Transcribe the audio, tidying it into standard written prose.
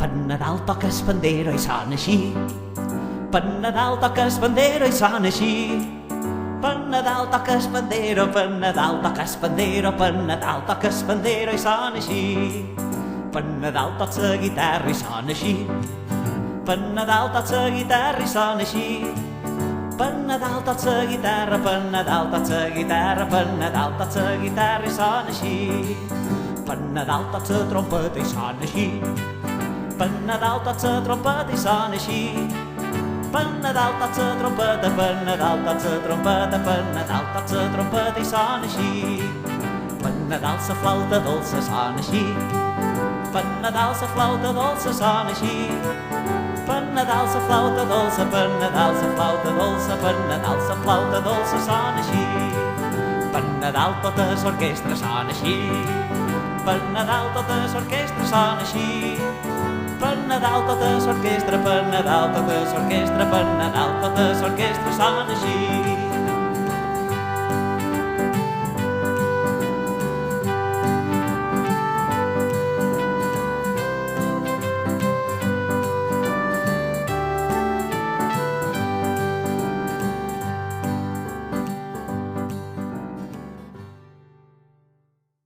Per Nadal toca el pandero i sona així. Per Nadal toca el pandero i sona així. Per Nadal toca el pandero, per Nadal toca el pandero, per Nadal toca el pandero i sona així. Per Nadal toca la guitarra i sona així. Per Nadal toca la guitarra i sona així. Per Nadal toca la guitarra, per Nadal toca la guitarra, per Nadal toca la guitarra i sona així. Per Nadal toca la trompeta i sona així. Per Nadal toca la trompeta i sona així. Per Nadal toca la trompeta, per Nadal toca la trompeta, per Nadal toca la trompeta i sona així. Per Nadal la flauta dolça sona així. Per Nadal la flauta dolça sona així. Per Nadal la flauta dolça, per Nadal la flauta dolça, per Nadal la flauta dolça sona així. Per Nadal tota l'orquestra sona així. Per Nadal tota l'orquestra sona així. Per Nadal tota l'orquestra, per Nadal tota l'orquestra, per Nadal tota l'orquestra sona així.